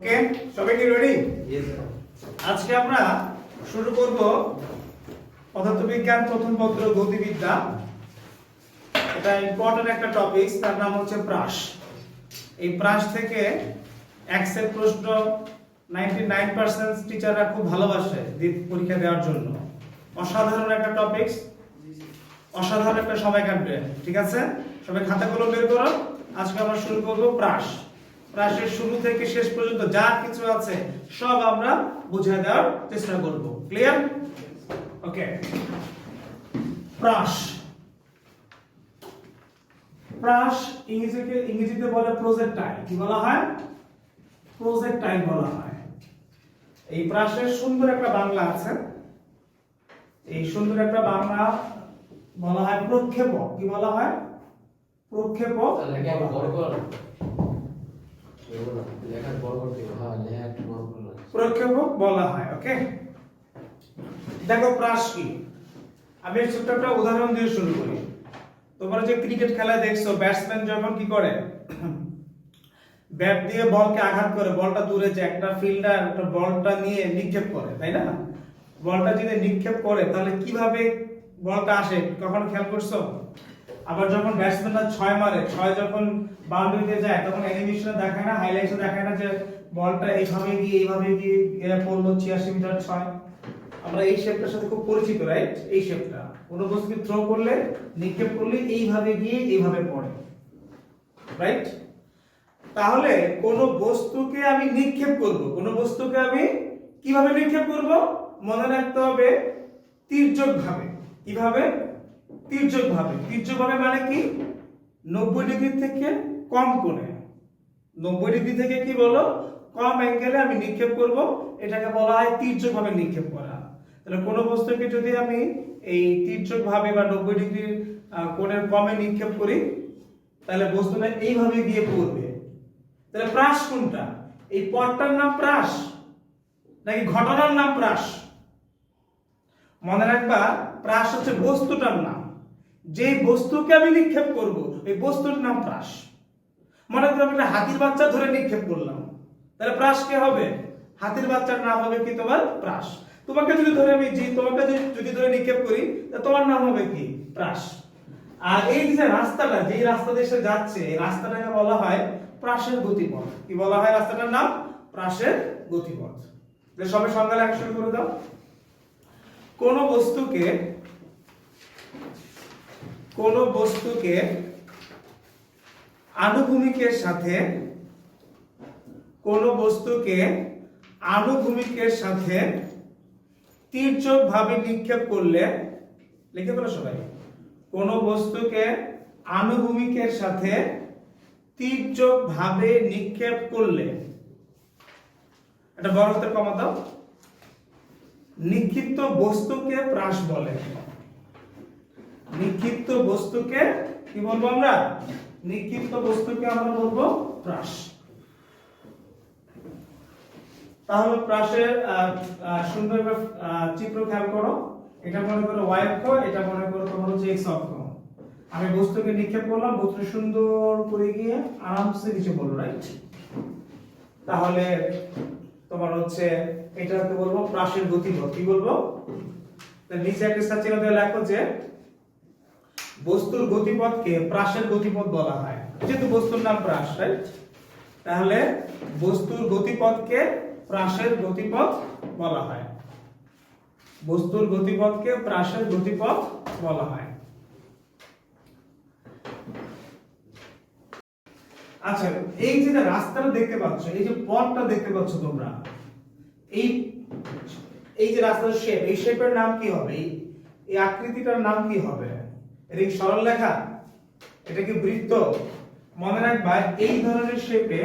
ওকে, সবাই কি ready? Yes, sir. আজকে আমরা শুরু করব পদার্থবিজ্ঞান প্রথম পত্র গতিবিদ্যা। এটা ইম্পর্টেন্ট একটা টপিক, তার নাম হচ্ছে প্রাস। এই প্রাস থেকে এক্সেল প্রশ্ন 99% টিচাররা খুব ভালোবাসে পরীক্ষা দেওয়ার জন্য। অসাধারণ একটা টপিক, অসাধারণ একটা সময় কাটবে। ঠিক আছে, সবাই খাতাগুলো বের করো। আজকে আমরা শুরু করব প্রাস। প্রাসের শুরু থেকে শেষ পর্যন্ত যা কিছু আছে সব আমরা বুঝিয়ে দেওয়ার চেষ্টা করব। ক্লিয়ার? ওকে। প্রাস, প্রাস ইংরেজিতে বলে প্রজেক্টাইল। কি বলা হয়? প্রজেক্টাইল বলা হয়। এই প্রাসের সুন্দর একটা বাংলা আছে। এই সুন্দর একটা বাংলা বলা হয় প্রক্ষেপক। কি বলা হয়? প্রক্ষেপক। প্রক্ষেপক বলা হয়। ওকে, দেখো প্রাস কি। আমি ছোট্ট একটা উদাহরণ দিয়ে শুরু করি। তোমরা যে ক্রিকেট খেলা দেখছো, ব্যাটসম্যান যখন কি করে, ব্যাট দিয়ে বলকে আঘাত করে, বলটা দূরে যায়, একটা ফিল্ডার একটা বলটা নিয়ে নিক্ষেপ করে, তাই না? বলটা যদি নিক্ষেপ করে তাহলে কিভাবে বলটা আসে কখনো খেয়াল করছো? আবার যখন ব্যাটসম্যানরা 6 মারে, 6 যখন বাউন্ডারিতে যায়, তখন অ্যানিমেশনে দেখায় না, হাইলাইটসে দেখায় না যে বলটা এইভাবে গিয়ে পড়লো 86 মিটার 6। আমরা এই শেপটার সাথে খুব পরিচিত, রাইট? এই শেপটা কোন বস্তুকে থ্রো করলে, নিক্ষেপ করলে এইভাবে গিয়ে এইভাবে পড়ে, রাইট? তাহলে কোন বস্তুকে আমি নিক্ষেপ করব, কোন বস্তুকে আমি কিভাবে নিক্ষেপ করব মনে রাখতে হবে তির্যক ভাবে। কিভাবে? তির্যক ভাবে। তির্যক ভাবে মানে কি? 90 ডিগ্রি থেকে কম কোণে, 90 ডিগ্রি থেকে কি বলো, কম অ্যাঙ্গেলে আমি নিক্ষেপ করব, এটাকে বলা হয় তির্যক ভাবে নিক্ষেপ করা। তাহলে কোন বস্তুকে যদি আমি এই তির্যক ভাবে বা 90 ডিগ্রি কোণের কমে নিক্ষেপ করি, তাহলে বস্তুটা এইভাবে গিয়ে পড়বে। তাহলে প্রাস কোনটা? এই পথটার নাম প্রাস নাকি ঘটনার নাম প্রাস? মনে রাখবা, প্রাস হচ্ছে বস্তুটার নাম। যে বস্তুকে আমি নিক্ষেপ করব এই বস্তুর নাম প্রাস। মনে করো আমি একটা হাতির বাচ্চা ধরে নিক্ষেপ করলাম, তাহলে প্রাস কে হবে? হাতির বাচ্চার নাম হবে কি? তোমার প্রাস। তোমাকে যদি ধরে আমি যদি ধরে নিক্ষেপ করি, তাহলে তোমার নাম হবে কি? প্রাস। আর এই যে রাস্তাটা, যেই রাস্তা দিয়ে সে যাচ্ছে, এই রাস্তাটাকে বলা হয় প্রাসের গতিপথ। কি বলা হয় রাস্তাটার নাম? প্রাসের গতিপথ। সবাই সংজ্ঞা লেখা শুরু করে দাও। কোন বস্তুকে আনুভূমিকের সাথে, কোন বস্তুকে আনুভূমিকের সাথে তির্যক ভাবে নিক্ষেপ করলে, লিখে ফেলো সবাই, কোন বস্তুকে আনুভূমিকের সাথে তির্যক ভাবে নিক্ষেপ করলে, এটা বড় হাতের কমা দাও, নিক্ষিপ্ত বস্তুকে প্রাস বলে। নিক্ষিপ্ত বস্তুকে কি বলবো আমরা? নিক্ষিপ্ত বস্তুকে আমরা বলবো প্রাস। তাহলে প্রাসের সুন্দর চিত্র খেয়াল করো। এটা মনে করো y অক্ষ, এটা মনে করো তোমার হচ্ছে x অক্ষ। আমি বস্তুকে নিক্ষেপ করলাম, বস্তু সুন্দর করে গিয়ে আরামসে নিচে পড়লো, রাইট? তাহলে তোমার হচ্ছে এটাকে বলবো প্রাসের গতিপথ। কি বলবো? তাহলে নিচে একটা চিহ্ন দিয়ে লেখো যে বস্তুর গতিপথকে প্রাসের গতিপথ বলা হয়, যেহেতু বস্তুর নাম প্রাস, রাইট? তাহলে বস্তুর গতিপথকে প্রাসের গতিপথ বলা হয়। বস্তুর গতিপথকে প্রাসের গতিপথ বলা হয়। আচ্ছা, এই যে রাস্তাটা দেখতে পাচ্ছ, এই যে পথটা দেখতে পাচ্ছ তোমরা, এই যে রাস্তার শেপ, এই শেপের নাম কি হবে? এই আকৃতিটার নাম কি হবে? এটা কি সরল রেখা? এটা কি বৃত্ত? মনে রাখবা, এই ধরনের শেপে,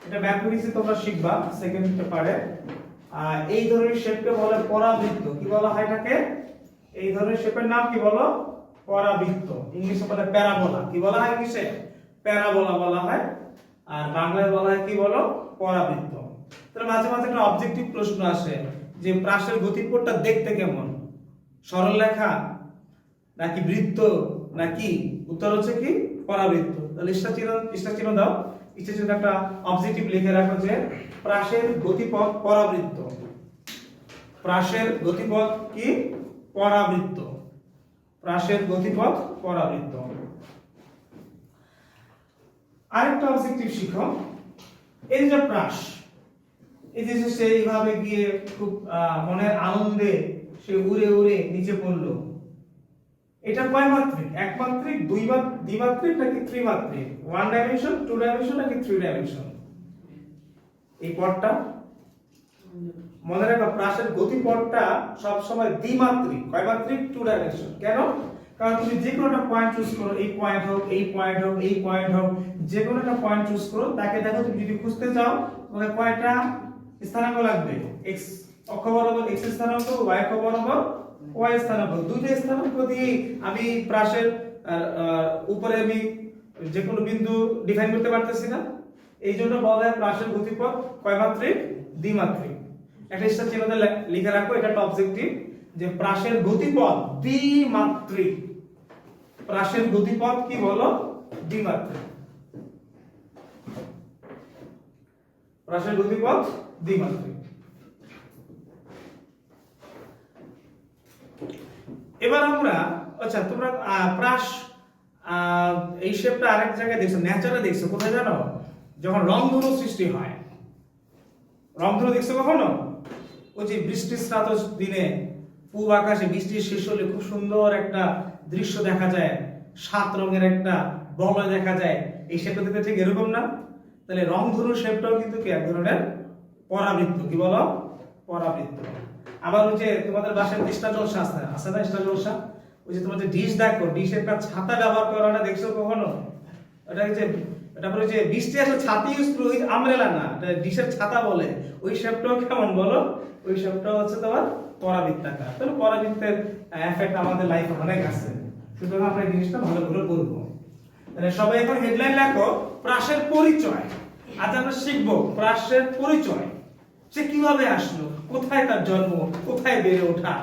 এটা ম্যাথমেটিক্সে তোমরা শিখবা সেকেন্ড পেপারে, এই ধরনের শেপকে বলে পরাবৃত্ত। কি বলা হয় এটাকে? এই ধরনের শেপের নাম কি বলো? পরাবৃত্ত। ইংলিশে বলে প্যারাবোলা। কি বলা হয় ইংলিশে? প্যারাবোলা বলা হয়। আর বাংলায় বলা হয় কি বলো? পরাবৃত্ত। তাহলে মাঝে মাঝে একটা অবজেক্টিভ প্রশ্ন আসে যে প্রাসের গতিপথটা দেখতে কেমন, সরল রেখা নাকি বৃত্ত নাকি? উত্তর হচ্ছে কি? পরাবৃত্ত। তাহলে ইস্টা চিহ্ন দাও। ইস্টা চিহ্ন একটা অবজেক্টিভ লিখে রাখো যে প্রাসের গতিপথ পরাবৃত্ত। প্রাসের গতিপথ কি? পরাবৃত্ত। প্রাসের গতিপথ পরাবৃত্ত। আরেকটা অবজেক্টিভ শিখো। এই যে প্রাস, এই যে সে এইভাবে গিয়ে খুব মনের আনন্দে সে উড়ে উড়ে নিচে পড়লো, এটা কয় মাত্রিক? একমাত্রিক, দ্বিমাত্রিক নাকি ত্রিমাত্রিক? ওয়ান ডাইমেনশন, টু ডাইমেনশন নাকি থ্রি ডাইমেনশন? এই পথটা মনে রাখো, প্রাসের গতিপথটা সব সময় দ্বিমাত্রিক। কয় মাত্রিক? Two dimension. কেন? কারণ তুমি যে কোনো একটা পয়েন্ট চুজ করো, এই পয়েন্ট হোক, এই পয়েন্ট হোক, এই পয়েন্ট হোক, যে কোনো একটা পয়েন্ট চুজ করো, তাকে দেখো তুমি যদি খুঁজতে চাও তোমাকে কয়টা স্থানাঙ্ক লাগবে? x অক্ষ বরাবর x স্থানাঙ্ক, y অক্ষ বরাবর y স্থানাঙ্ক। দুইটা স্থানাঙ্ক দিয়ে আমি প্রাসের উপরে আমি যে কোনো বিন্দু ডিফাইন করতে পারতেছি না। এই জন্য বলা হয় প্রাসের গতিপথ কয় মাত্রিক? দ্বিমাত্রিক। একটা স্টার চিহ্নতে লিখে রাখো, এটা একটা অবজেক্টিভ, যে প্রাসের গতিপথ দ্বিমাত্রিক। প্রাসের গতিপথ কি বলো? দ্বিমাত্রিক। প্রাসের গতিপথ দ্বিমাত্রিক। এবার আমরা, আচ্ছা তোমরা প্রাস এই শেপটা আরেক জায়গায় দেখছো, নেচারে দেখছো, কোথায় জানো? যখন রংধনু সৃষ্টি হয়। রংধনু দেখছো কখনো? ওই যে বৃষ্টির স্নাত দিনে পূব আকাশে বৃষ্টির শেষ হলে খুব সুন্দর একটা দৃশ্য দেখা যায়, 7 রঙের একটা বলয় দেখা যায়। এই শেপটা দেখতে ঠিক এরকম না? তাহলে রংধনুর শেপটাও কিন্তু কি এক ধরনের পরাবৃত্ত। কি বলো? পরাবৃত্ত। আবার ওই যে তোমাদের বাসায় ডিশটা জলসা আছে না? ডিশটা জলসা, ওই যে তোমাদের ডিশ দেখো, ডিশের একটা ছাতা ব্যবহার করা না, দেখছো কখনো? ওটা যে তারপরে যে বৃষ্টি আসলে ছাতি ইউজ করে, ওই আমব্রেলা না, এটা ডিশের ছাতা বলে। ওই শেপটাও কেমন বলো? ওই শেপটাও হচ্ছে তোমার পরাবৃত্তাকার। তাহলে পরাবৃত্তের এফেক্ট আমাদের লাইফে অনেক আছে, সুতরাং আমরা এই জিনিসটা ভালো করে পড়বো। তাহলে সবাই এখন হেডলাইন লেখো, প্রাসের পরিচয়। আজ আমরা শিখবো প্রাসের পরিচয়। সে কিভাবে আসলো, কোথায় তার জন্ম, কোথায় বেড়ে ওঠা,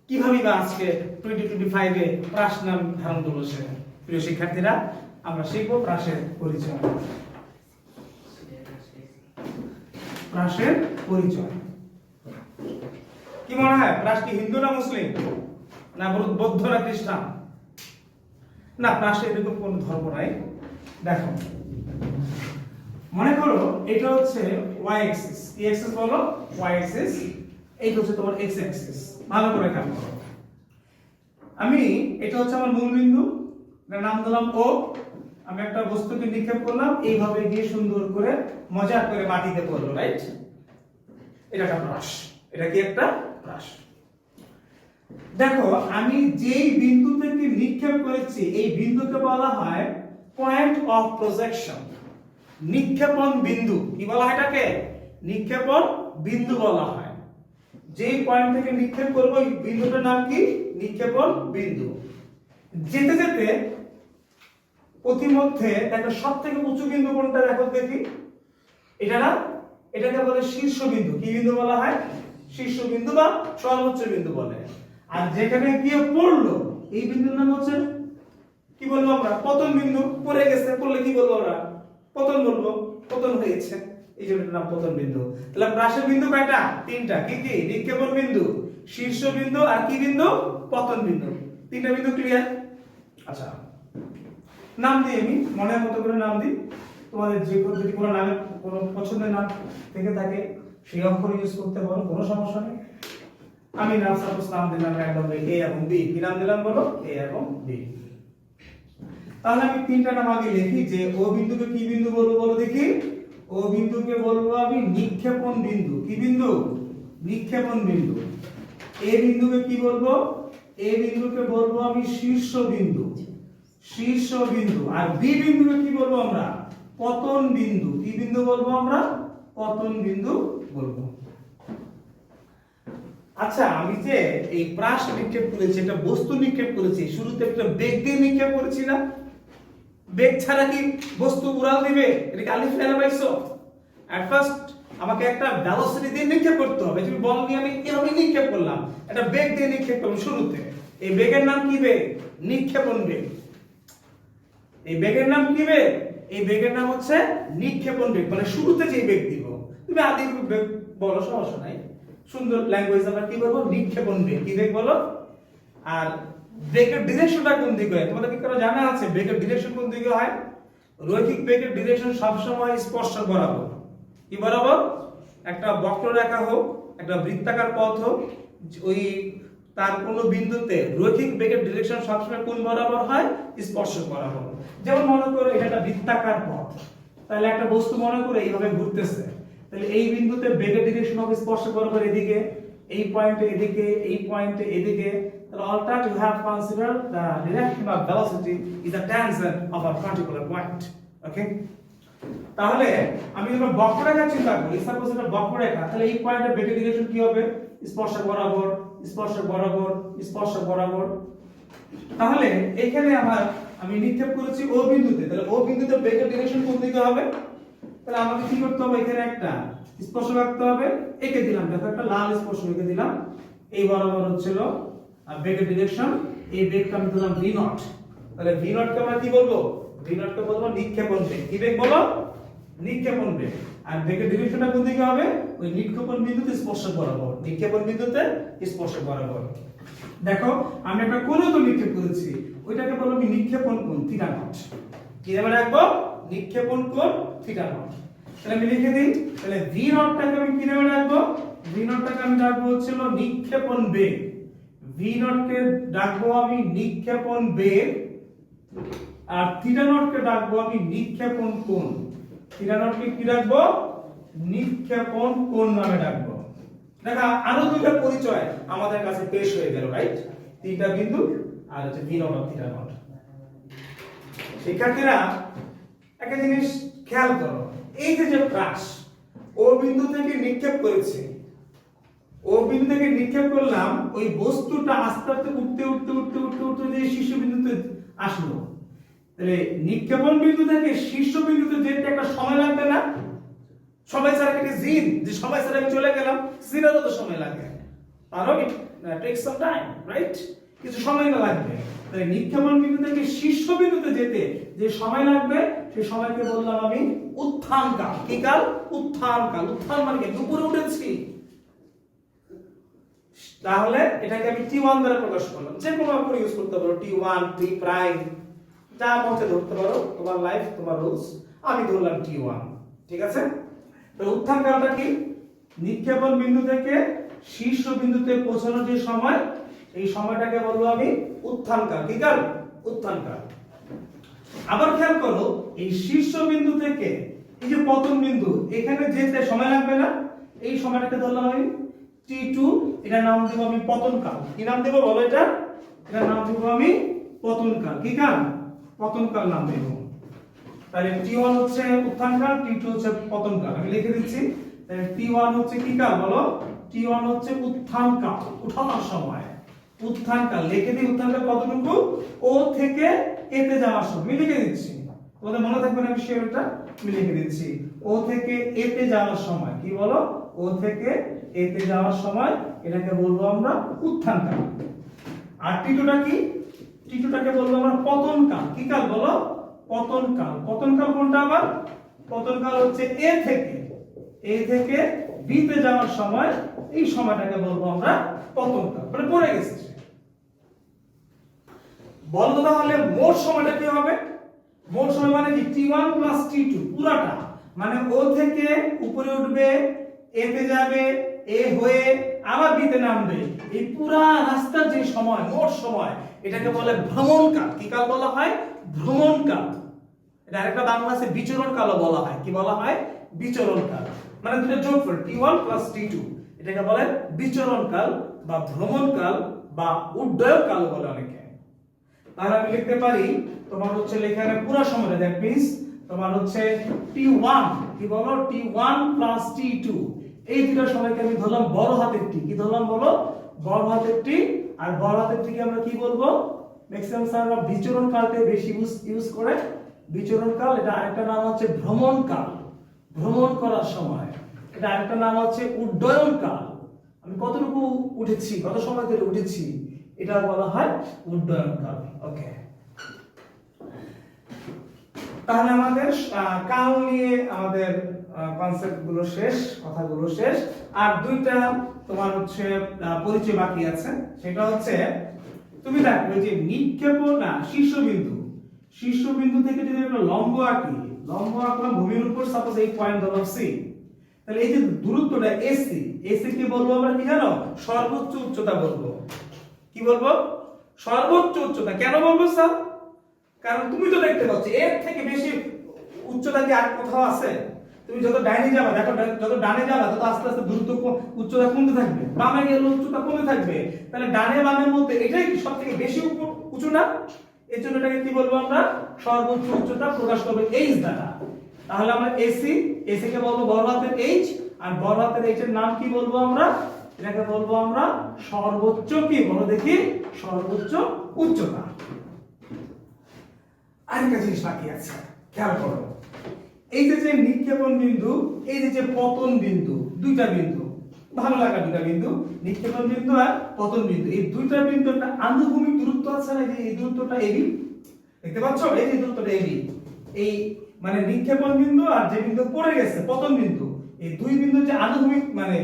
কিভাবে বা আজকে 2025 এ প্রাস নাম ধারণ করলো সে। প্রিয় শিক্ষার্থীরা, আমরা শিখবো প্রাসের পরিচয়। প্রাসের পরিচয় কি মনে হয়? প্রাস কি হিন্দু না মুসলিম, না বৌদ্ধ না খ্রিস্টান? না, প্রাসে এরকম কোন ধর্ম নাই। দেখো, মনে করো এটা হচ্ছে y অ্যাক্সিস। কি অ্যাক্সিস বলো? y Axis. এইটা হচ্ছে তোমার x অ্যাক্সিস। ভালো করে খেয়াল করো। আমি, এটা হচ্ছে আমার মূল বিন্দু, এর নাম দিলাম O। আমি একটা বস্তুকে নিক্ষেপ করলাম, এইভাবে গিয়ে সুন্দর করে মজা করে মাটিতে পড়লো, রাইট? এটা একটা প্রাস। এটা কি একটা প্রাস? দেখো, আমি যেই বিন্দু থেকে নিক্ষেপ করেছি এই বিন্দুকে বলা হয় পয়েন্ট অফ প্রজেকশন, নিক্ষেপণ বিন্দু। কি বলা হয় এটাকে? নিক্ষেপণ বিন্দু বলা হয়। যেই পয়েন্ট থেকে নিক্ষেপ করব এই বিন্দুটার নাম কি? নিক্ষেপণ বিন্দু। যেতে যেতে প্রতিমধ্যে দেখো সবথেকে উঁচু বিন্দু কোনটা? দেখো দেখি, এটা না? এটাকে বলে শীর্ষবিন্দু। কি বিন্দু বলা হয়? শীর্ষবিন্দু বা সর্বোচ্চ বিন্দু বলে। আর যেখানে গিয়ে পড়লো এই বিন্দুর নাম হচ্ছে কি বলবো আমরা? পতন বিন্দু। পড়ে গেছে, পড়লে কি বলবো আমরা? পতন বলবো, পতন হয়েছে, এই জন্য নাম পতন বিন্দু। তাহলে প্রাসের বিন্দু কয়টা? 3টা। কি কি? নিক্ষেপণ বিন্দু, শীর্ষবিন্দু আর কি বিন্দু? পতন বিন্দু। 3টা বিন্দু ক্লিয়ার? আচ্ছা, নাম দিই, আমি মনের মতো করে নাম দিই। তোমাদের যে যদি কোনো নামের কোনো পছন্দের নাম থেকে থাকে সেই অক্ষর ইউজ করতে পারো, কোনো সমস্যা নেই। আমি নাম সাপোজ নাম দিলাম র্যান্ডমলি A এবং B। কি নাম দিলাম বলো? A এবং B। তাহলে আমি 3টা নাম আগে লিখি। যে ও বিন্দুকে কি বিন্দু বলবো বলো দেখি? ও বিন্দুকে বলবো আমি নিক্ষেপণ বিন্দু। কি বিন্দু? নিক্ষেপণ বিন্দু। এ বিন্দুকে কি বলবো? এ বিন্দুকে বলবো আমি শীর্ষ বিন্দু, শীর্ষ বিন্দু। আর বি বিন্দুকে কি বলবো আমরা? পতন বিন্দু। কি বিন্দু বলবো আমরা? পতন বিন্দু বলবো। আচ্ছা, আমি যে এই প্রাস নিক্ষেপ করেছি, একটা বস্তু নিক্ষেপ করেছি, শুরুতে একটা বেগ দিয়ে নিক্ষেপ করেছি না? বেগ ছাড়া কি বস্তু উড়াল দিবে? এটা কি আলিফ ফেলে পাইছো? এট ফার্স্ট আমাকে একটা ভেলোসিটি দিয়ে নিক্ষেপ করতে হবে। তুমি বল নিয়ে আমি কিভাবে নিক্ষেপ করলাম? একটা বেগ দিয়ে নিক্ষেপ করলাম শুরুতে। এই বেগের নাম কি বেগ? নিক্ষেপণ বেগ। এই বেগের নাম কি বেগ? এই বেগের নাম হচ্ছে নিক্ষেপণ বেগ, মানে শুরুতে যে বেগ দিব। তুমি আদি বেগ বলো, সমস্যা নাই, সুন্দর ল্যাঙ্গুয়েজ। আমরা কি বলবো? নিক্ষেপণ বেগ। কি বেগ বলো? আর বেগের ডিরেকশনটা কোন দিকে হয় তোমাদের কি করে জানা আছে? বেগের ডিরেকশন কোন দিকে হয়? রৈখিক বেগের ডিরেকশন সব সময় স্পর্শক বরাবর। কি বরাবর? একটা বক্ররেখা হোক, একটা বৃত্তাকার পথ হোক, ওই তার কোন বিন্দুতে রৈখিক বেগের ডিরেকশন সবসময় কোন বরাবর হয়? স্পর্শক বরাবর। যেমন মনে করো এটা একটা বৃত্তাকার পথ, তাহলে একটা বস্তু মনে করো এইভাবে ঘুরতেছে, তাহলে এই বিন্দুতে বেগের ডিরেকশন হবে স্পর্শক বরাবর এদিকে, এই পয়েন্টে এদিকে, এই পয়েন্টে এদিকে। তাহলে all that you have considered the direction of velocity is a tangent of a particular point. Okay? তাহলে আমি যখন বক্ররেখা চিন্তা করি, সাপোজ এটা বক্ররেখা, তাহলে এই পয়েন্টের বেগের ডিরেকশন কি হবে? স্পর্শক বরাবর, স্পর্শক বরাবর, স্পর্শক বরাবর। তাহলে এখানে আমি নিক্ষেপ করেছি ও বিন্দুতে, তাহলে ও বিন্দুতে বেগের ডিরেকশন কোন দিকে হবে? তাহলে আমাকে কি করতে হবে? এখানে একটা স্পর্শক রাখতে হবে, এঁকে দিলাম, দেখো একটা লাল স্পর্শক এঁকে দিলাম, এই বরাবর হচ্ছিল বেগের ডিরেকশন, এই বেগটা আমি দিলাম v নট। তাহলে v নট কে আমরা কি বলবো? v নট কে বলবো নিক্ষেপণ বেগ। কি বেগ বলো? নিক্ষেপণ বেগ। আর বেগের ডিরেকশনটা কোন দিকে হবে? ওই নিক্ষেপণ বিন্দুতে স্পর্শক বরাবর, নিক্ষেপণ বিন্দুতে স্পর্শক বরাবর। দেখো আমি একটা কোণ তো নিক্ষেপ করেছি, ওইটাকে বলবো আমি নিক্ষেপণ কোণ থিটা নট। কি নামে রাখবো? নিক্ষেপণ কোণ থিটা নট। তাহলে আমি লিখে দিই, তাহলে v নটটাকে আমি কি নামে রাখবো? v নটটাকে আমি রাখবো হচ্ছিল নিক্ষেপণ বেগ। v নট কে রাখবো আমি নিক্ষেপণ বেগ, আর থিটা নট কে রাখবো আমি নিক্ষেপণ কোণ। থিটা নট কে কি রাখবো? নিক্ষেপণ কোণ নামে রাখবো। দেখা আরো দুইটা পরিচয় আমাদের কাছে পেশ হয়ে গেল, রাইট? তিনটা বিন্দু আর হচ্ছে v নট আর থিটা নট। শিক্ষার্থীরা একটা জিনিস খেয়াল করো, এই যে ব্রাশ ও বিন্দু থেকে নিক্ষেপ করেছে, ও বিন্দু থেকে নিক্ষেপ করলাম, ওই বস্তুটা আস্তে আস্তে উঠতে উঠতে উঠতে উঠতে উঠতে যে শীর্ষ বিন্দুতে আসলো। তাহলে নিক্ষেপণ বিন্দু থেকে শীর্ষ বিন্দুতে যেতে একটা সময় লাগবে না? সময় ছাড়া কি জিন, যে সময় ছাড়া আমি চলে গেলাম, জিনেরও তো সময় লাগে, কারণ ইট টেকস সাম টাইম, রাইট? কিছু সময় না লাগবে। তাহলে নিক্ষেপণ বিন্দু থেকে শীর্ষ বিন্দুতে যেতে যে সময় লাগবে, সেই সময়কে বললাম আমি উত্থান কাল। কি কাল? উত্থান কাল। উত্থান মানে কি? উপরে উঠেছি। তাহলে এটাকে আমি t1 দ্বারা প্রকাশ করলাম। যে কোনো অক্ষর ইউজ করতে পারো, t1, t প্রাইম, যা মতে ধরতে পারো, তোমার লাইফ তোমার রুলস। আমি ধরলাম t1, ঠিক আছে? তো উত্থান কালটা কি? নিক্ষেপণ বিন্দু থেকে শীর্ষ বিন্দুতে পৌঁছানোর যে সময়, এই সময়টাকে বলবো আমি উত্থান কাল। কি কাল? উত্থান কাল। আবার খেয়াল করো, এই শীর্ষ বিন্দু থেকে এই যে পতন বিন্দু, এখানে যেতে সময় লাগবে না? এই সময়টাকে ধরলাম আমি t2, এটার নাম দেব আমি পতন কাল। কি নাম দেব বলো? এটার নাম দেব আমি পতন কাল। কি কাল? পতন কাল নাম দেব। তাহলে t1 হচ্ছে উত্থান কাল, t2 হচ্ছে পতন কাল। আমি লিখে দিচ্ছি। তাহলে t1 হচ্ছে কি কাল বলো? t1 হচ্ছে উত্থান কাল, উঠানোর সময়। উত্থান কাল লিখে দিই। উত্থান কাল কতটুকু? ও থেকে এ তে যাওয়ার সময়। আমি লিখে দিচ্ছি, তোমাদের মনে থাকবে না বিষয়টা, আমি লিখে দিচ্ছি। ও থেকে এ তে যাওয়ার সময়। কি বলো? ও থেকে এ তে যাওয়ার সময়, এটাকে বলবো আমরা উত্থান কাল। আর t2টা কি? t2টাকে বলবো আমরা পতন কাল। কি কাল বলো? পতন কাল। পতন কাল কোনটা আবার? পতন কাল হচ্ছে এ থেকে বি তে যাওয়ার সময়, এই সময়টাকে বলবো আমরা পতন কাল। মানে পড়ে গেছে। বলো তাহলে মোট সময়টা কি হবে? মোট সময় মানে কি? t1 + t2 পুরাটা, মানে ও থেকে উপরে উঠবে, এ তে যাবে, এ হয়ে আবার বি তে নামবে, এই পুরা রাস্তার যে সময়, মোট সময়, এটাকে বলে ভ্রমণ কাল। কি কাল বলা হয়? ভ্রমণ কাল। এটা আরেকটা বাংলাতে বিচরণ কালও বলা হয়। কি বলা হয়? বিচরণ কাল। মানে দুটো যোগফল t1 + t2, এটাকে বলে বিচরণ কাল বা ভ্রমণ কাল বা উড্ডয়ন কাল বলে অনেকে। তাহলে আমি লিখতে পারি, তোমার হচ্ছে লেখার পুরো সময়টা, দ্যাট মিন্স তোমার হচ্ছে t1, কি বলো? t1 + t2, এই দুটো সময়কে আমি ধরলাম বড় হাতের টি। কি ধরলাম বলো? বড় হাতের টি। আর বড় হাতের টি কে আমরা কি বলবো? ম্যাক্সিমাম স্যাররা বিচরণ কালকে বেশি ইউজ করে। বিচরণ কাল, এটা আরেকটা নাম হচ্ছে ভ্রমণ কাল, ভ্রমণ করার সময়। এটা আরেকটা নাম হচ্ছে উড্ডয়ন কাল, আমি কতটুকু উঠেছি, কত সময় ধরে উঠেছি, এটা বলা হয় উড্ডয়ন কাল। ওকে, তাহলে আমাদের কাল নিয়ে আমাদের কনসেপ্ট গুলো শেষ, কথাগুলো শেষ। আর দুইটা তোমার হচ্ছে পরিচয় বাকি আছে। সেটা হচ্ছে তুমি দেখো যে নিক্ষেপণ না শীর্ষবিন্দু থেকে যদি আমরা লম্ব আঁকি, লম্ব আঁকলাম ভূমির উপর, সাপোজ এই পয়েন্ট ধরলাম সি, তাহলে এই যে দূরত্বটা এসি কি বলবো আমরা, কি জানো? সর্বোচ্চ উচ্চতা বলবো। কি বলবো? সর্বোচ্চ উচ্চতা। কেন বলবো স্যার? কারণ তুমি তো দেখতে পাচ্ছ এর থেকে বেশি উচ্চতা কি আর কোথাও আছে? তুমি যত ডাইনে যাবে, দেখো যত ডানে যাবে তত আস্তে আস্তে দূরত্ব উচ্চতা কমতে থাকবে, বামে গেলে উচ্চতা কমে থাকবে। তাহলে ডানে বামের মধ্যে এটাই সবথেকে বেশি উঁচু না? এর জন্য এটাকে কি বলবো আমরা? সর্বোচ্চ উচ্চতা প্রকাশ করবে এইচ দ্বারা। তাহলে আমরা এসি কে বলবো বড় হাতের এইচ, আর বড় হাতের এইচ এর নাম কি বলবো আমরা? এটাকে বলবো আমরা সর্বোচ্চ, কি বলো দেখি, সর্বোচ্চ উচ্চতা। আরেকটা জিনিস বাকি আছে, খেয়াল করো। এই যে নিক্ষেপণ বিন্দু, এই যে পতন বিন্দু, দুইটা বিন্দু, ভালো লাগা দুইটা বিন্দু, নিক্ষেপণ বিন্দু আর পতন বিন্দু, এই দুইটা বিন্দু একটা আনুভূমিক দূরত্ব আছে না? এই দূরত্বটা এবি, দেখতে পাচ্ছ? এই যে দূরত্বটা এবি, এই মানে নিক্ষেপণ বিন্দু আর যে বিন্দু পড়ে গেছে পতন বিন্দু, এই দুই বিন্দুর যে আনুভূমিক মানে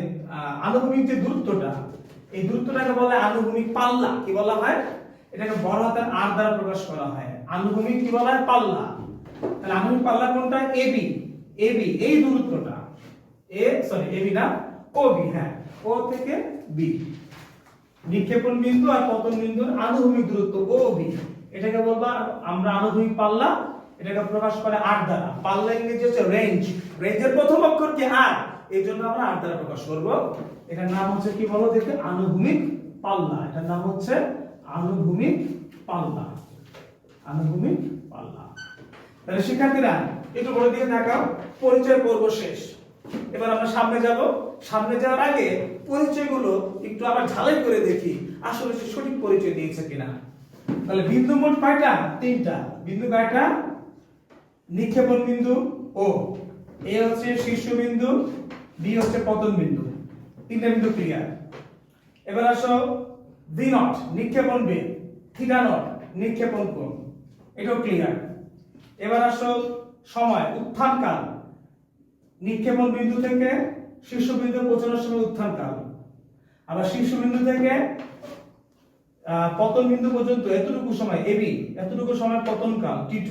আনুভূমিক যে দূরত্বটা, এই দূরত্বটাকে বলে আনুভূমিক পাল্লা। কি বলা হয়? এটাকে বড় হাতের আর দ্বারা প্রকাশ করা হয়। আনুভূমিক কি বলা হয়? পাল্লা। তাহলে আনুভূমিক পাল্লা কোনটা? এবি। এই দূরত্বটা এবি না, ওবি। হ্যাঁ, ও থেকে বি, নিক্ষেপণ বিন্দু আর পতন বিন্দুর আনুভূমিক দূরত্ব ওবি, এটাকে বলবা আমরা আনুভূমিক পাল্লা। এটাকে প্রকাশ করে আর দ্বারা। পাল্লা ইংরেজি হচ্ছে রেঞ্জ, রেঞ্জের প্রথম অক্ষর কি আর, এই জন্য আমরা আর দ্বারা প্রকাশ করব। এটার নাম হচ্ছে কি বলো দেখে? আনুভূমিক পাল্লা। এটার নাম হচ্ছে আনুভূমিক পাল্লা, আনুভূমিক পাল্লা। তাহলে শিক্ষার্থীরা একটু বলে দিয়ে দেখাও, পরিচয় পর্ব শেষ। এবার আমরা সামনে যাব। সামনে যাওয়ার আগে পরিচয়গুলো একটু আবার ঝালাই করে দেখি আসলে সে সঠিক পরিচয় দিয়েছে কিনা। তাহলে বিন্দু মোট কয়টা? তিনটা। বিন্দু কয়টা? নিক্ষেপণ বিন্দু ও, এ হচ্ছে শীর্ষবিন্দু, বি হচ্ছে পতন বিন্দু, তিনটা বিন্দু ক্লিয়ার। এবার আসো ভি নট নিক্ষেপণ বেগ, থিটা নট নিক্ষেপণ কোণ, এটাও ক্লিয়ার। এবার আসো সময়, উত্থান কাল, নিক্ষেপণ বিন্দু থেকে শীর্ষবিন্দু পৌঁছানোর সময় উত্থান কাল, আবার শীর্ষবিন্দু থেকে পতন বিন্দু পর্যন্ত এতটুকু সময় এবি, এতটুকু সময় পতন কাল টি2,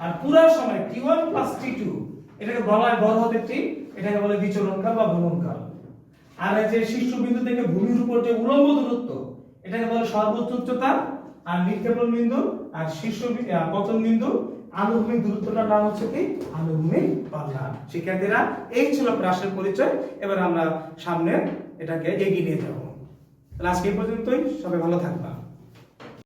আর পুরো সময় টি1 প্লাস টি2, এটাকে বলা হয় বড় হাতের টি, এটাকে বলে বিচরণ কাল বা ভ্রমণ কাল। আর এই যে শীর্ষবিন্দু থেকে ভূমির উপর যে উলম্ব দূরত্ব, এটাকে বলে সর্বোচ্চ উচ্চতা। আর নিক্ষেপণ বিন্দু আর পতন বিন্দু আনুভূমিক দূরত্বটার নাম হচ্ছে কি? আনুভূমিক পাল্লা। শিক্ষার্থীরা এই ছিল প্রাসের পরিচয়। এবার আমরা সামনে এটাকে এগিয়ে নিয়ে যাব। আজকে এই পর্যন্তই, সবাই ভালো থাকবা।